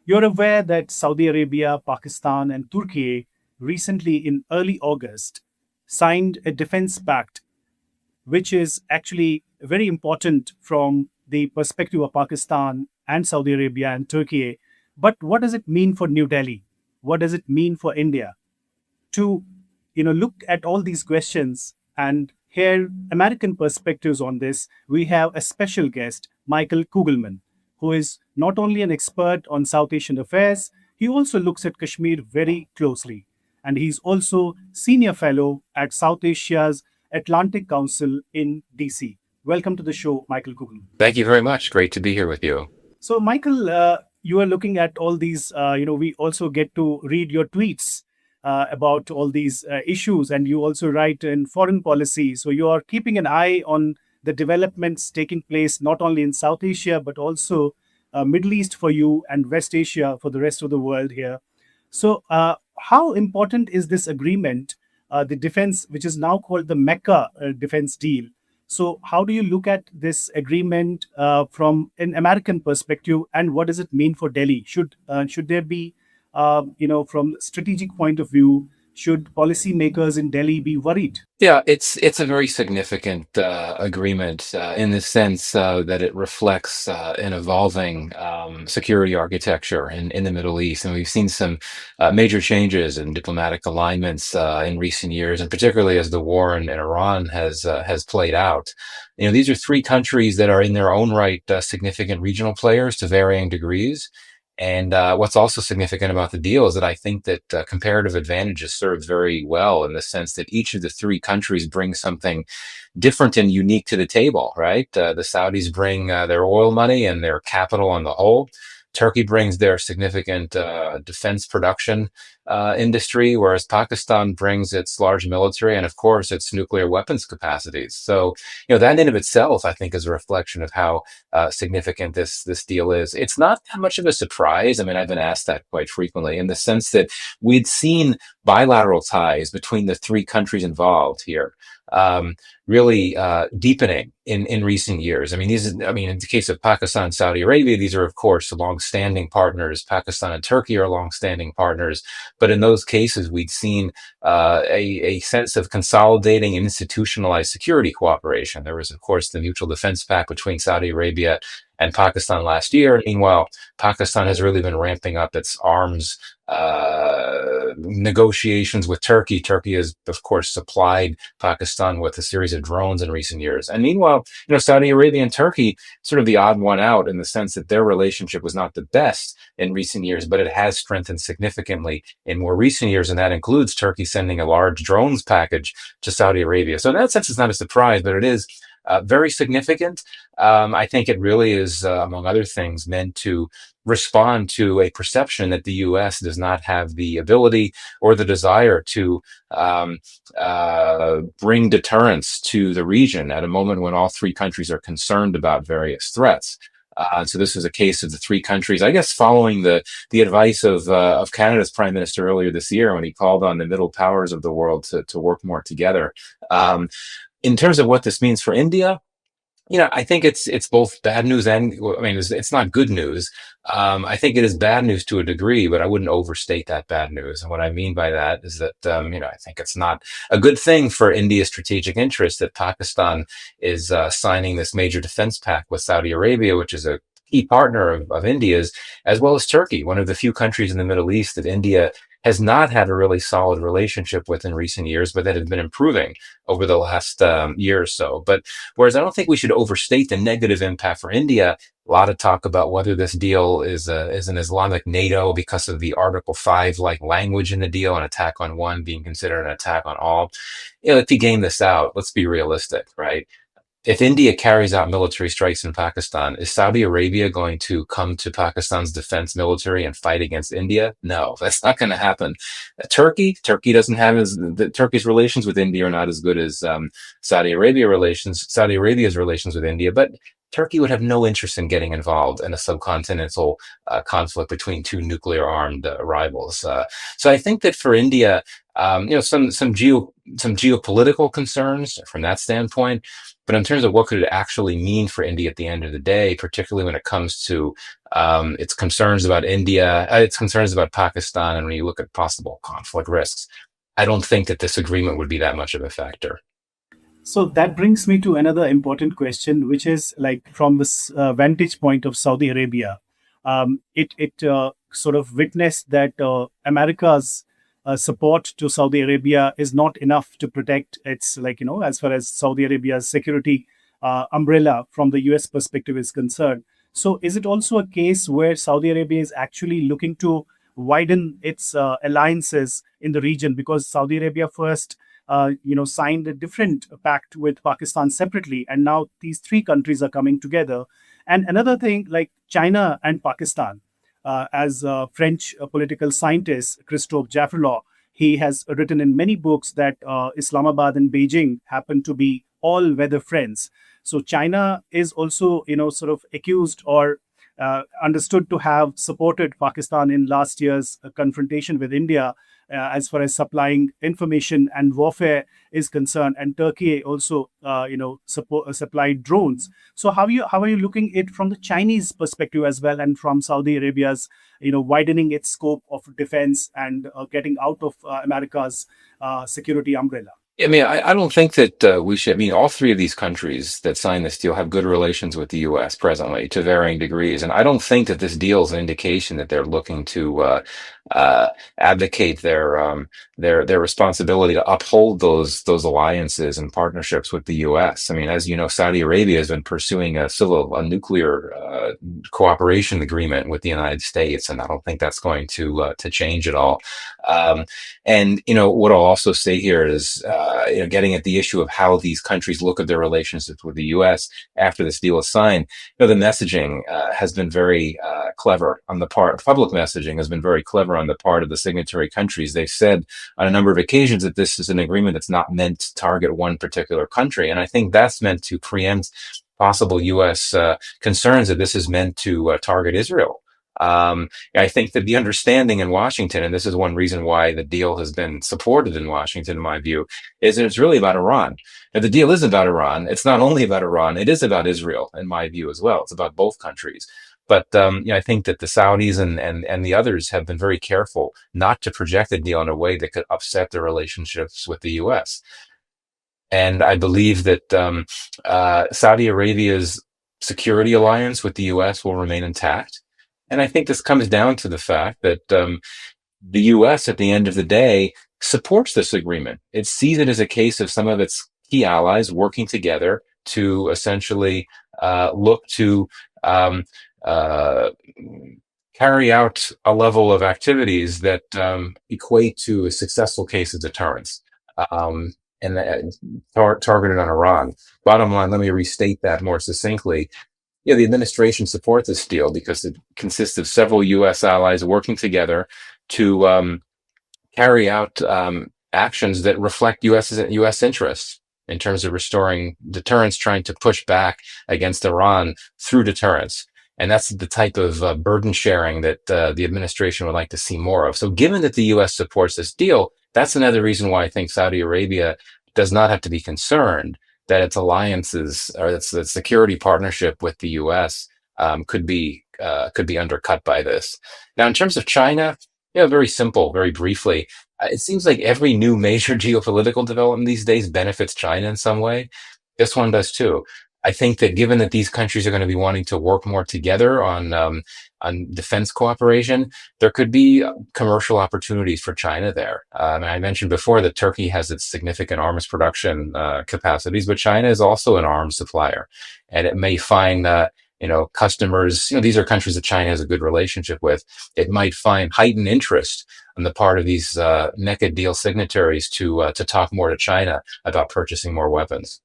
You're aware that Saudi Arabia, Pakistan, and Turkey recently, in early August, signed a defense pact, which is actually very important from the perspective of Pakistan and Saudi Arabia and Turkey. But what does it mean for New Delhi? What does it mean for India? To look at all these questions and hear American perspectives on this, we have a special guest, Michael Kugelman, who is not only an expert on South Asian affairs, he also looks at Kashmir very closely. And he's also senior fellow at South Asia's Atlantic Council in DC. Welcome to the show, Michael Kugelman. Thank you very much. Great to be here with you. So, Michael, you are looking at all these, we also get to read your tweets about all these issues, and you also write in foreign policy. So, you are keeping an eye on the developments taking place not only in South Asia, but also Middle East for you and West Asia for the rest of the world here. So, how important is this agreement, the defense, which is now called the Mecca defense deal? So, how do you look at this agreement from an American perspective, and what does it mean for Delhi? Should there be, from strategic point of view, should policymakers in Delhi be worried? Yeah, it's a very significant agreement in the sense that it reflects an evolving security architecture in the Middle East, and we've seen some major changes in diplomatic alignments in recent years, and particularly as the war in Iran has played out. These are three countries that are in their own right significant regional players to varying degrees. And what's also significant about the deal is that I think that comparative advantages served very well in the sense that each of the three countries brings something different and unique to the table, right? The Saudis bring their oil money and their capital on the whole. Turkey brings their significant defense production industry, whereas Pakistan brings its large military and, of course, its nuclear weapons capacities. So, that in of itself, I think, is a reflection of how significant this deal is. It's not that much of a surprise. I mean, I've been asked that quite frequently in the sense that we'd seen bilateral ties between the three countries involved here. Really deepening in recent years. I mean, in the case of Pakistan and Saudi Arabia, these are, of course, long-standing partners. Pakistan and Turkey are long-standing partners. But in those cases, we'd seen a sense of consolidating and institutionalized security cooperation. There was, of course, the Mutual Defense Pact between Saudi Arabia and Pakistan last year. Meanwhile, Pakistan has really been ramping up its arms negotiations with Turkey. Turkey has, of course, supplied Pakistan with a series of drones in recent years. And meanwhile, Saudi Arabia and Turkey, sort of the odd one out in the sense that their relationship was not the best in recent years, but it has strengthened significantly in more recent years. And that includes Turkey sending a large drones package to Saudi Arabia. So in that sense, it's not a surprise, but it is very significant. I think it really is, among other things, meant to respond to a perception that the U.S. does not have the ability or the desire to bring deterrence to the region at a moment when all three countries are concerned about various threats. So this is a case of the three countries, I guess, following the advice of Canada's Prime Minister earlier this year when he called on the middle powers of the world to work more together. In terms of what this means for India, I think it's both bad news and, I mean, it's not good news. I think it is bad news to a degree, but I wouldn't overstate that bad news. And what I mean by that is that, I think it's not a good thing for India's strategic interest that Pakistan is signing this major defense pact with Saudi Arabia, which is a key partner of India's, as well as Turkey, one of the few countries in the Middle East that India has not had a really solid relationship with in recent years, but that has been improving over the last year or so. But whereas I don't think we should overstate the negative impact for India, a lot of talk about whether this deal is an Islamic NATO because of the Article 5-like language in the deal, an attack on one being considered an attack on all. To game this out, let's be realistic, right? If India carries out military strikes in Pakistan, is Saudi Arabia going to come to Pakistan's defense military and fight against India? No, that's not going to happen. Turkey doesn't have Turkey's relations with India are not as good as Saudi Arabia's relations with India, but Turkey would have no interest in getting involved in a subcontinental conflict between two nuclear-armed rivals. So I think that for India, some geopolitical concerns from that standpoint, But in terms of what could it actually mean for India at the end of the day, particularly when it comes to its concerns about India, its concerns about Pakistan, and when you look at possible conflict risks, I don't think that this agreement would be that much of a factor. So that brings me to another important question, which is like from this vantage point of Saudi Arabia, it sort of witnessed that America's support to Saudi Arabia is not enough to protect its, like, as far as Saudi Arabia's security umbrella from the US perspective is concerned. So is it also a case where Saudi Arabia is actually looking to widen its alliances in the region, because Saudi Arabia first signed a different pact with Pakistan separately, and now these three countries are coming together. And another thing, like China and Pakistan, as French political scientist Christophe Jaffrelot, he has written in many books that Islamabad and Beijing happen to be all-weather friends. So China is also, sort of accused or understood to have supported Pakistan in last year's confrontation with India, as far as supplying information and warfare is concerned, and Turkey also, supplied drones. So how are you looking it from the Chinese perspective as well, and from Saudi Arabia's, widening its scope of defense and getting out of America's security umbrella? I mean, I don't think that we should. I mean, all three of these countries that signed this deal have good relations with the U.S. presently to varying degrees, and I don't think that this deal is an indication that they're looking to abdicate their responsibility to uphold those alliances and partnerships with the U.S. I mean, as you know, Saudi Arabia has been pursuing a nuclear cooperation agreement with the United States, and I don't think that's going to change at all. Um, and what I'll also say here is, getting at the issue of how these countries look at their relationships with the U.S. after this deal is signed. The messaging has been very clever on the part. Public messaging has been very clever on the part of the signatory countries. They've said on a number of occasions that this is an agreement that's not meant to target one particular country, and I think that's meant to preempt possible U.S. Concerns that this is meant to target Israel. I think that the understanding in Washington, and this is one reason why the deal has been supported in Washington, in my view, is that it's really about Iran. Now, the deal is about Iran. It's not only about Iran, it is about Israel, in my view, as well. It's about both countries. But I think that the Saudis and the others have been very careful not to project the deal in a way that could upset their relationships with the U.S. And I believe that Saudi Arabia's security alliance with the U.S. will remain intact. And I think this comes down to the fact that the U.S. at the end of the day supports this agreement. It sees it as a case of some of its key allies working together to essentially look to um, uh, carry out a level of activities that equate to a successful case of deterrence. Um, and targeted on Iran. Bottom line, let me restate that more succinctly. Yeah, the administration supports this deal because it consists of several U.S. allies working together to carry out actions that reflect U.S. interests in terms of restoring deterrence, trying to push back against Iran through deterrence. And that's the type of burden sharing that the administration would like to see more of. So, given that the U.S. supports this deal, that's another reason why I think Saudi Arabia does not have to be concerned that its alliances or its security partnership with the U.S. Could be undercut by this. Now, in terms of China, yeah, very simple, very briefly. It seems like every new major geopolitical development these days benefits China in some way. This one does too. I think that given that these countries are going to be wanting to work more together on defense cooperation, there could be commercial opportunities for China there. I mentioned before that Turkey has its significant arms production capacities, but China is also an arms supplier, and it may find customers. These are countries that China has a good relationship with. It might find heightened interest on the part of these Mecca deal signatories to talk more to China about purchasing more weapons.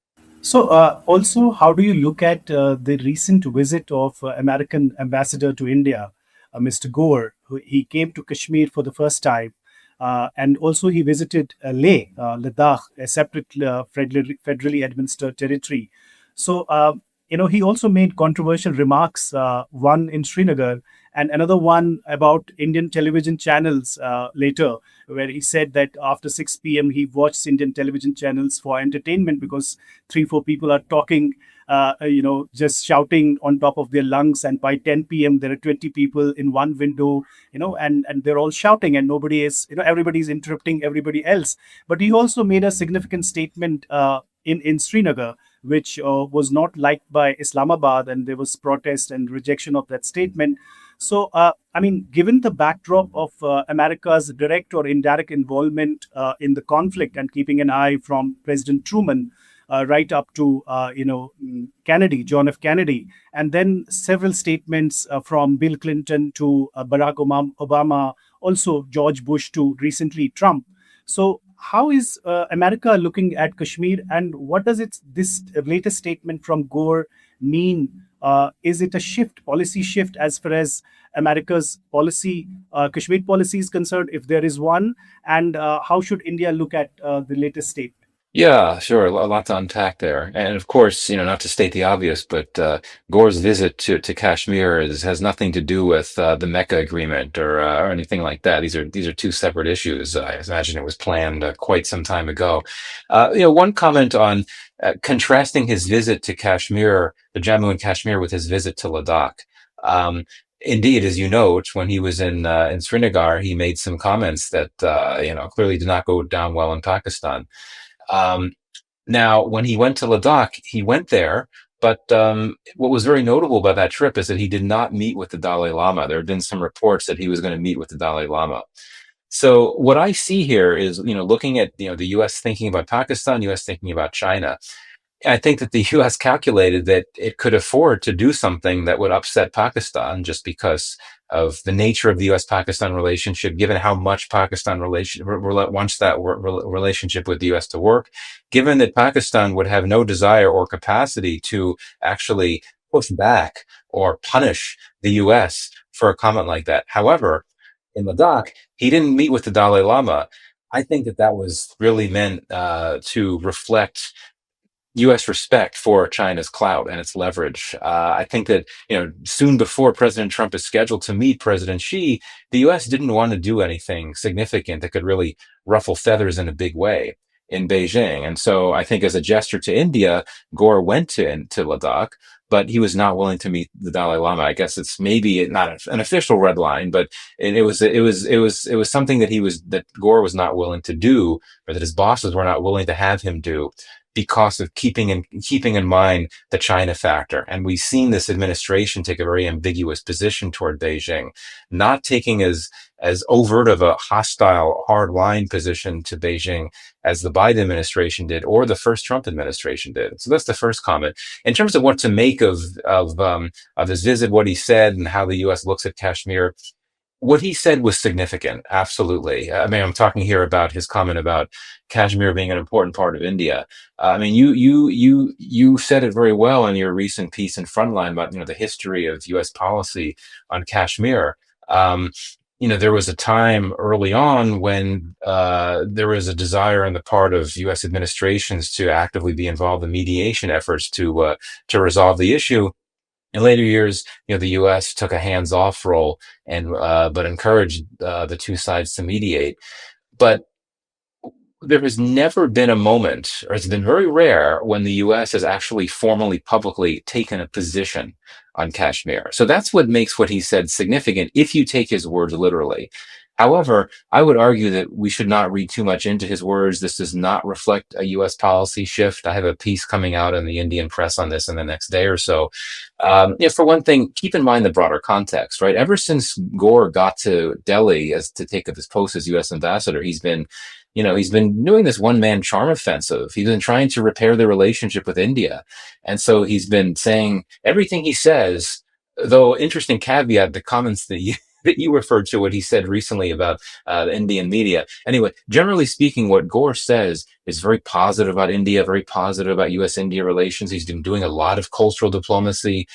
So, also, how do you look at the recent visit of American ambassador to India, Mr. Gor? He came to Kashmir for the first time, and also he visited Leh, Ladakh, a separate federally administered territory. So, he also made controversial remarks, one in Srinagar and another one about Indian television channels later, where he said that after 6 p.m. he watches Indian television channels for entertainment because 3, 4 people are talking, just shouting on top of their lungs, and by 10 p.m. there are 20 people in one window, and they're all shouting, and nobody is, everybody's interrupting everybody else. But he also made a significant statement in Srinagar, which was not liked by Islamabad, and there was protest and rejection of that statement. So, I mean, given the backdrop of America's direct or indirect involvement in the conflict, and keeping an eye from President Truman right up to Kennedy, John F. Kennedy, and then several statements from Bill Clinton to Barack Obama, also George Bush to recently Trump. So, how is America looking at Kashmir, and what does this latest statement from Gore mean? Is it a policy shift, as far as America's policy, Kashmir policy is concerned, if there is one? And how should India look at the latest statement? Yeah, sure. A lot to unpack there. And of course, not to state the obvious, but Gore's visit to Kashmir has nothing to do with the Mecca agreement or anything like that. These are two separate issues. I imagine it was planned quite some time ago. One comment on contrasting his visit to Kashmir, the Jammu and Kashmir, with his visit to Ladakh. Indeed, as you note, when he was in Srinagar, he made some comments that clearly did not go down well in Pakistan. Um, Now, when he went to Ladakh, he went there, but what was very notable about that trip is that he did not meet with the Dalai Lama. There had been some reports that he was going to meet with the Dalai Lama. So what I see here is, looking at the U.S. thinking about Pakistan, U.S. thinking about China. I think that the U.S. calculated that it could afford to do something that would upset Pakistan just because of the nature of the U.S.-Pakistan relationship, given how much Pakistan wants that relationship with the U.S. to work, given that Pakistan would have no desire or capacity to actually push back or punish the U.S. for a comment like that. However, in Ladakh, he didn't meet with the Dalai Lama. I think that was really meant to reflect U.S. respect for China's clout and its leverage. I think that soon before President Trump is scheduled to meet President Xi, the U.S. didn't want to do anything significant that could really ruffle feathers in a big way in Beijing. And so I think as a gesture to India, Gore went to Ladakh, but he was not willing to meet the Dalai Lama. I guess it's maybe not an official red line, but it was something that Gore was not willing to do, or that his bosses were not willing to have him do, because of keeping in mind the China factor. And we've seen this administration take a very ambiguous position toward Beijing, not taking as overt of a hostile, hard line position to Beijing as the Biden administration did or the first Trump administration did. So that's the first comment. In terms of what to make of his visit, what he said, and how the U.S. looks at Kashmir, what he said was significant. Absolutely. I mean, I'm talking here about his comment about Kashmir being an important part of India. I mean, you said it very well in your recent piece in Frontline about the history of U.S. policy on Kashmir. There was a time early on when there was a desire on the part of U.S. administrations to actively be involved in mediation efforts to resolve the issue. In later years, the U.S. took a hands-off role and but encouraged the two sides to mediate. But there has never been a moment, or it's been very rare, when the U.S. has actually formally, publicly taken a position on Kashmir. So that's what makes what he said significant, if you take his words literally. However, I would argue that we should not read too much into his words. This does not reflect a U.S. policy shift. I have a piece coming out in the Indian press on this in the next day or so. For one thing, keep in mind the broader context, right? Ever since Gore got to Delhi to take up his post as U.S. ambassador, he's been doing this one-man charm offensive. He's been trying to repair the relationship with India. And so he's been saying everything he says, though interesting caveat, the comments that you referred to, what he said recently about the Indian media. Anyway, generally speaking, what Gore says is very positive about India, very positive about U.S.-India relations. He's been doing a lot of cultural diplomacy,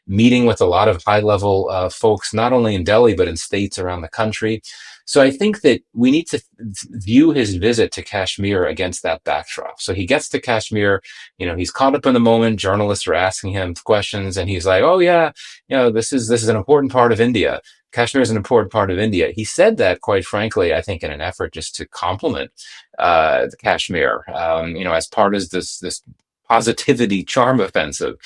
meeting with a lot of high-level folks, not only in Delhi, but in states around the country. So I think that we need to view his visit to Kashmir against that backdrop. So he gets to Kashmir, he's caught up in the moment. Journalists are asking him questions, and he's like, "Oh yeah, this is an important part of India. Kashmir is an important part of India." He said that, quite frankly, I think, in an effort just to compliment the Kashmir, as part of this positivity charm offensive.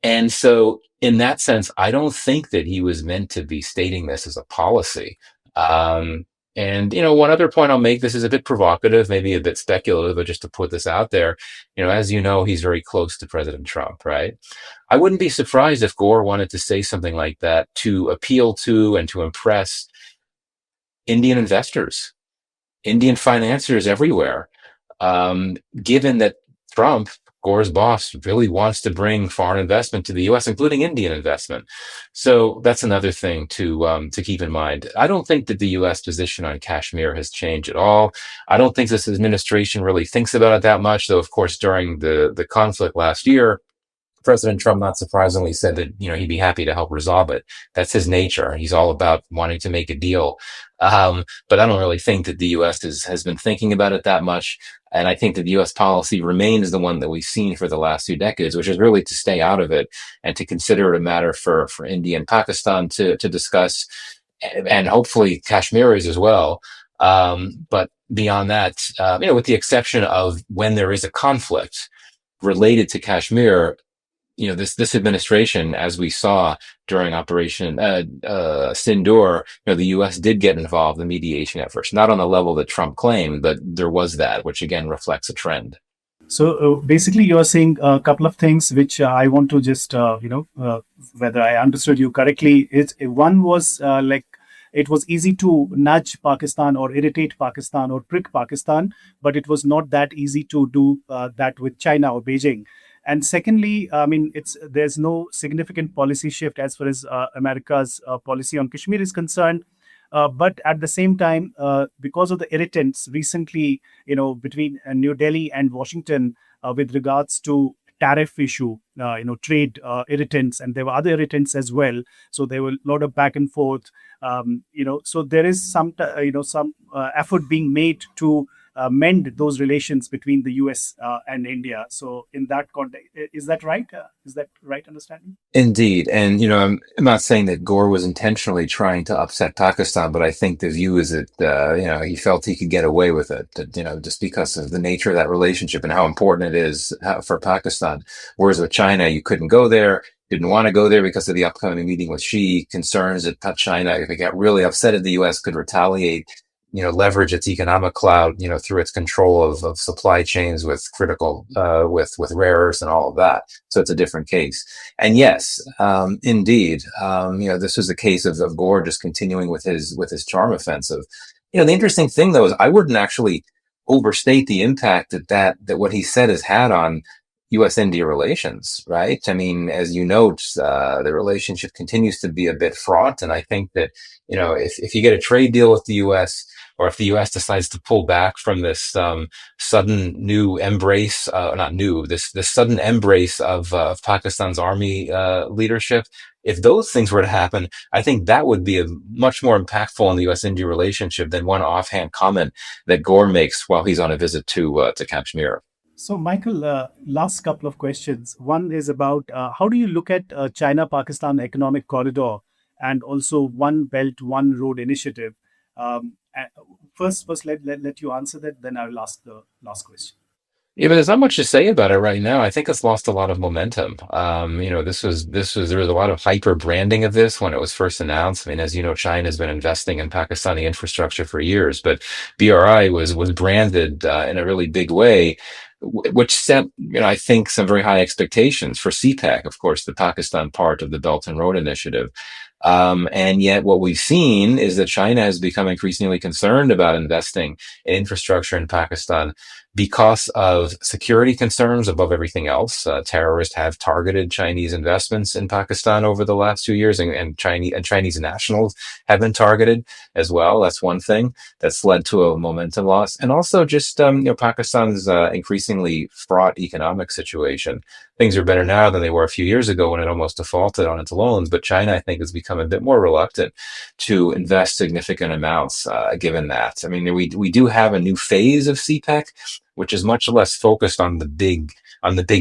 And so, in that sense, I don't think that he was meant to be stating this as a policy. Um, and one other point I'll make, this is a bit provocative, maybe a bit speculative, but just to put this out there, as you know, he's very close to President Trump, right? I wouldn't be surprised if Gore wanted to say something like that to appeal to and to impress Indian investors, Indian financiers everywhere, given that Trump, Gore's boss, really wants to bring foreign investment to the U.S., including Indian investment. So that's another thing to keep in mind. I don't think that the U.S. position on Kashmir has changed at all. I don't think this administration really thinks about it that much, though, of course, during the conflict last year, President Trump, not surprisingly, said that he'd be happy to help resolve it. That's his nature. He's all about wanting to make a deal. But I don't really think that the U.S. has been thinking about it that much. And I think that the U.S. policy remains the one that we've seen for the last 2 decades, which is really to stay out of it and to consider it a matter for India and Pakistan to discuss, and hopefully Kashmiris as well. But beyond that, with the exception of when there is a conflict related to Kashmir, this administration, as we saw during Operation Sindoor, the U.S. did get involved in mediation efforts, not on the level that Trump claimed, but there was that, which again reflects a trend. So basically, you are saying a couple of things which I want to just, whether I understood you correctly. One was like it was easy to nudge Pakistan or irritate Pakistan or prick Pakistan, but it was not that easy to do that with China or Beijing. And secondly, I mean, there's no significant policy shift as far as America's policy on Kashmir is concerned. But at the same time, because of the irritants recently, between New Delhi and Washington, with regards to tariff issue, trade irritants, and there were other irritants as well. So there were a lot of back and forth. So there is some effort being made to mend those relations between the U.S. And India. So in that context, is that right? Is that right understanding? Indeed. And, I'm not saying that Gore was intentionally trying to upset Pakistan, but I think the view is that, he felt he could get away with it, that, just because of the nature of that relationship and how important it is for Pakistan. Whereas with China, you couldn't go there, didn't want to go there because of the upcoming meeting with Xi, concerns that China, if it got really upset at the U.S., could retaliate, leverage its economic clout, through its control of supply chains with critical, with rare earths and all of that. So it's a different case. And yes, indeed, this was a case of Gore just continuing with his charm offensive. The interesting thing though is I wouldn't actually overstate the impact that what he said has had on U.S.-India relations, right? I mean, as you note, the relationship continues to be a bit fraught, and I think that if you get a trade deal with the U.S., or if the U.S. decides to pull back from this sudden new embrace, not new, this sudden embrace of Pakistan's army leadership, if those things were to happen, I think that would be much more impactful in the U.S.-India relationship than one offhand comment that Gore makes while he's on a visit to Kashmir. So, Michael, last couple of questions. One is about how do you look at China-Pakistan economic corridor and also One Belt, One Road initiative? First, let you answer that, then I will ask the last question. Yeah, but there's not much to say about it right now. I think it's lost a lot of momentum. There was a lot of hyper branding of this when it was first announced. I mean, as you know, China has been investing in Pakistani infrastructure for years, but BRI was branded in a really big way, which set, I think, some very high expectations for CPEC, of course, the Pakistan part of the Belt and Road Initiative. And yet what we've seen is that China has become increasingly concerned about investing in infrastructure in Pakistan because of security concerns above everything else. Terrorists have targeted Chinese investments in Pakistan over the last 2 years, and Chinese nationals have been targeted as well. That's one thing that's led to a momentum loss. And also just, Pakistan's increasingly fraught economic situation. Things are better now than they were a few years ago when it almost defaulted on its loans. But China, I think, has become become a bit more reluctant to invest significant amounts, given that. I mean, we do have a new phase of CPEC, which is much less focused on the big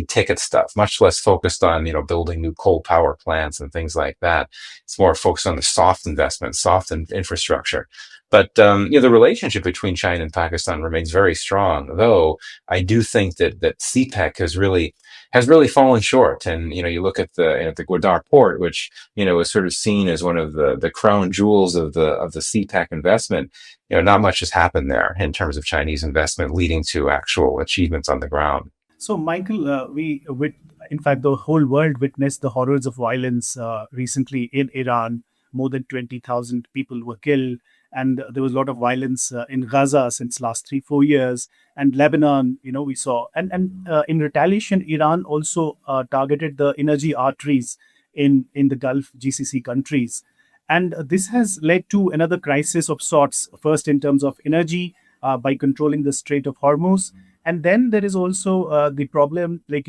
ticket stuff, much less focused on, building new coal power plants and things like that. It's more focused on the soft investments, infrastructure. But the relationship between China and Pakistan remains very strong. Though I do think that CPEC has really fallen short. And you look at the Gwadar port, which is sort of seen as one of the crown jewels of the CPEC investment. Not much has happened there in terms of Chinese investment leading to actual achievements on the ground. So, Michael, in fact, the whole world witnessed the horrors of violence recently in Iran. More than 20,000 people were killed, and there was a lot of violence in Gaza since last 3 4 years. And Lebanon, we saw, and in retaliation, Iran also targeted the energy arteries in the Gulf GCC countries, and this has led to another crisis of sorts. First, in terms of energy, by controlling the Strait of Hormuz, and then there is also the problem, like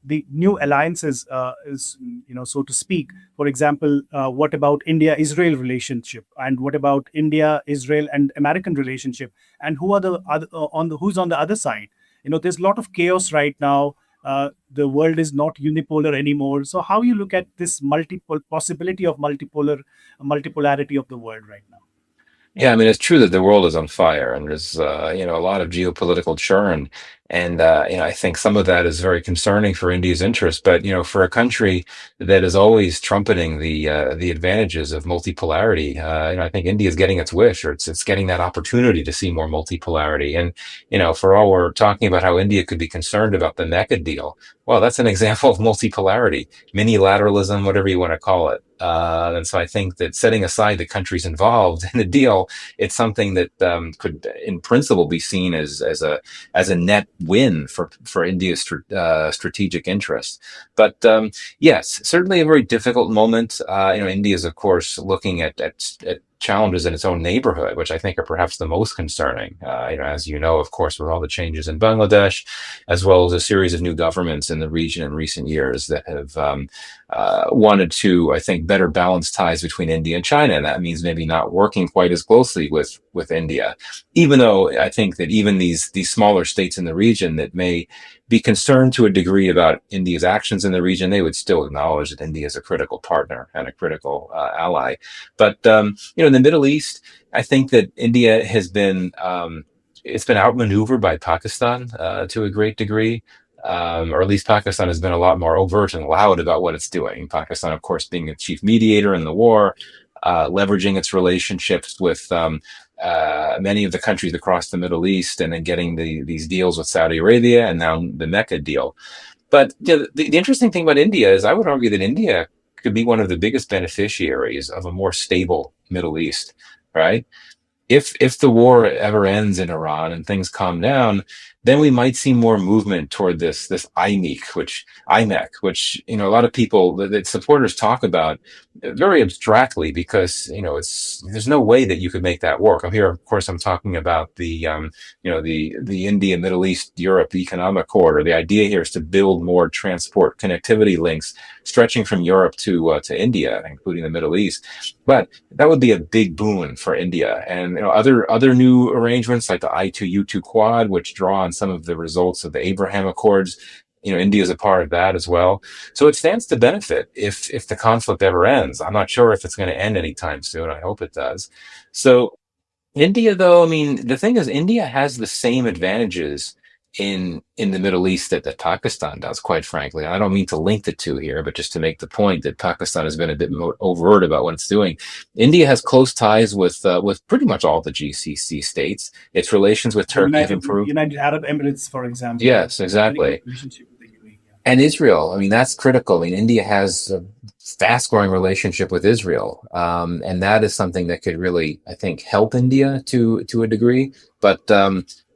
the new alliances, is so to speak. For example, what about India-Israel relationship, and what about India-Israel and American relationship, and who are the other who's on the other side? There's a lot of chaos right now. The world is not unipolar anymore. So how you look at this multiple possibility of multipolarity of the world right now? Yeah, I mean, it's true that the world is on fire and there's, a lot of geopolitical churn. And, I think some of that is very concerning for India's interest. But, for a country that is always trumpeting the advantages of multipolarity, I think India is getting its wish, or it's getting that opportunity to see more multipolarity. And, for all we're talking about how India could be concerned about the Mecca deal, well, that's an example of multipolarity, minilateralism, whatever you want to call it. And so I think that setting aside the countries involved in the deal, it's something that could, in principle, be seen as a net win for India's strategic interests. But yes, certainly a very difficult moment. India is, of course, looking at challenges in its own neighborhood, which I think are perhaps the most concerning. As you know, of course, with all the changes in Bangladesh, as well as a series of new governments in the region in recent years that have wanted to, I think, better balance ties between India and China. And that means maybe not working quite as closely with India, even though I think that even these smaller states in the region that may be concerned to a degree about India's actions in the region, they would still acknowledge that India is a critical partner and a critical ally. But in the Middle East, I think that India has been it's been outmaneuvered by Pakistan to a great degree. Or at least Pakistan has been a lot more overt and loud about what it's doing. Pakistan, of course, being a chief mediator in the war, leveraging its relationships with many of the countries across the Middle East, and then getting these deals with Saudi Arabia and now the Mecca deal. But the interesting thing about India is I would argue that India could be one of the biggest beneficiaries of a more stable Middle East, right? If the war ever ends in Iran and things calm down, then we might see more movement toward this IMEC, which a lot of people, that supporters talk about very abstractly, because it's there's no way that you could make that work. I'm here, of course, I'm talking about the India, Middle East, Europe economic corridor. The idea here is to build more transport connectivity links stretching from Europe to India, including the Middle East. But that would be a big boon for India. And other new arrangements like the I2U2 Quad, which draw on some of the results of the Abraham Accords. India is a part of that as well. So it stands to benefit if the conflict ever ends. I'm not sure if it's going to end anytime soon. I hope it does. So India, though, I mean, the thing is, India has the same advantages in the Middle East that Pakistan does, quite frankly. I don't mean to link the two here, but just to make the point that Pakistan has been a bit more overt about what it's doing. India has close ties with pretty much all the GCC states. Its relations with Turkey have improved. United Arab Emirates, for example, Yes, very good exactly. relationship with the UAE. Yeah. And Israel, I mean, that's critical. I mean, India has a fast growing relationship with Israel. And that is something that could really, I think, help India to a degree. But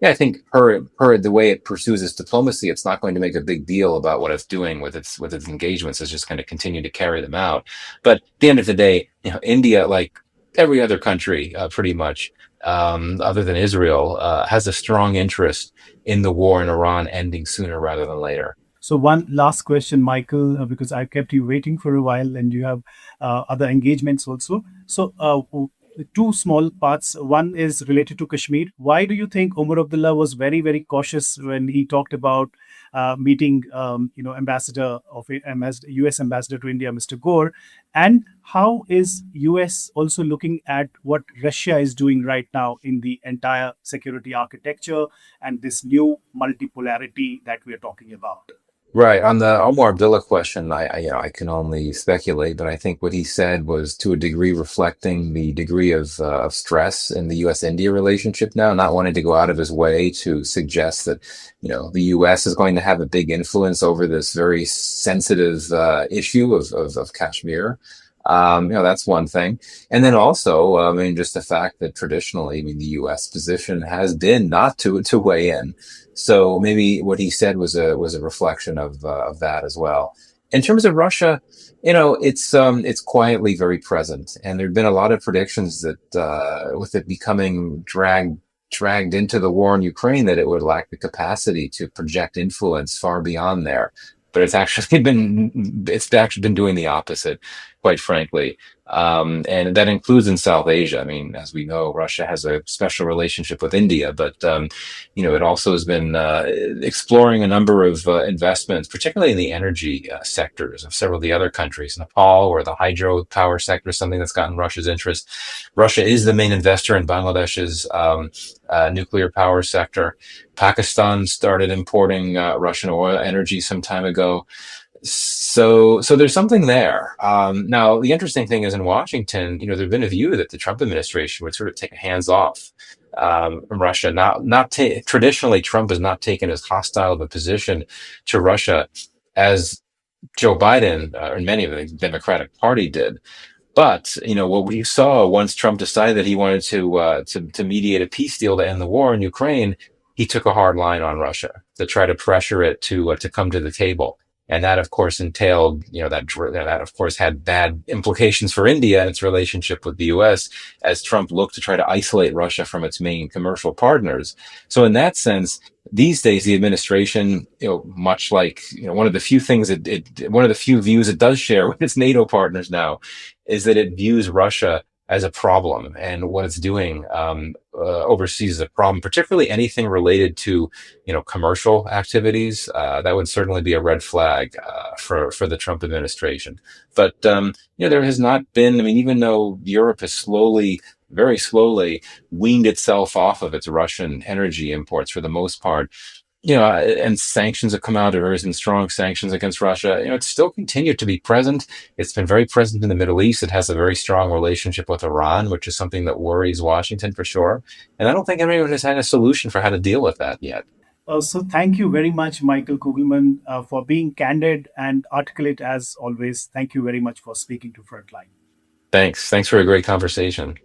yeah, I think the way it pursues its diplomacy, it's not going to make a big deal about what it's doing with its engagements. It's just going to continue to carry them out. But at the end of the day, India, like every other country, pretty much, other than Israel, has a strong interest in the war in Iran ending sooner rather than later. So one last question, Michael, because I kept you waiting for a while, and you have other engagements also. So two small parts. One is related to Kashmir. Why do you think Omar Abdullah was very, very cautious when he talked about meeting, ambassador of U.S. ambassador to India, Mr. Gore, and how is US also looking at what Russia is doing right now in the entire security architecture and this new multipolarity that we are talking about? Right. On the Omar Abdullah question, I can only speculate, but I think what he said was to a degree reflecting the degree of stress in the U.S.-India relationship now, not wanting to go out of his way to suggest that, the U.S. is going to have a big influence over this very sensitive issue of Kashmir. That's one thing. And then also, I mean, just the fact that traditionally, I mean, the U.S. position has been not to weigh in. So maybe what he said was a reflection of that as well. In terms of Russia, it's quietly very present, and there've been a lot of predictions that with it becoming dragged into the war in Ukraine, that it would lack the capacity to project influence far beyond there. But it's actually been doing the opposite, quite frankly. And that includes in South Asia. I mean, as we know, Russia has a special relationship with India, but it also has been exploring a number of investments, particularly in the energy sectors of several of the other countries. Nepal, where the hydropower sector is something that's gotten Russia's interest. Russia is the main investor in Bangladesh's nuclear power sector. Pakistan started importing Russian oil energy some time ago. So there's something there. Now, the interesting thing is in Washington, there's been a view that the Trump administration would sort of take a hands off from Russia. Traditionally, Trump has not taken as hostile of a position to Russia as Joe Biden and many of the Democratic Party did. But what we saw once Trump decided that he wanted to mediate a peace deal to end the war in Ukraine, he took a hard line on Russia to try to pressure it to come to the table, and that of course entailed that of course had bad implications for India and its relationship with the U.S. as Trump looked to try to isolate Russia from its main commercial partners. So in that sense, these days the administration, much like one of the few things one of the few views it does share with its NATO partners now is that it views Russia as a problem, and what it's doing overseas is a problem, particularly anything related to commercial activities. That would certainly be a red flag for the Trump administration. But there has not been. I mean, even though Europe has very slowly weaned itself off of its Russian energy imports for the most part, and sanctions have come out. There has been strong sanctions against Russia. It's still continued to be present. It's been very present in the Middle East. It has a very strong relationship with Iran, which is something that worries Washington for sure. And I don't think anyone has had a solution for how to deal with that yet. So thank you very much, Michael Kugelman, for being candid and articulate as always. Thank you very much for speaking to Frontline. Thanks. Thanks for a great conversation.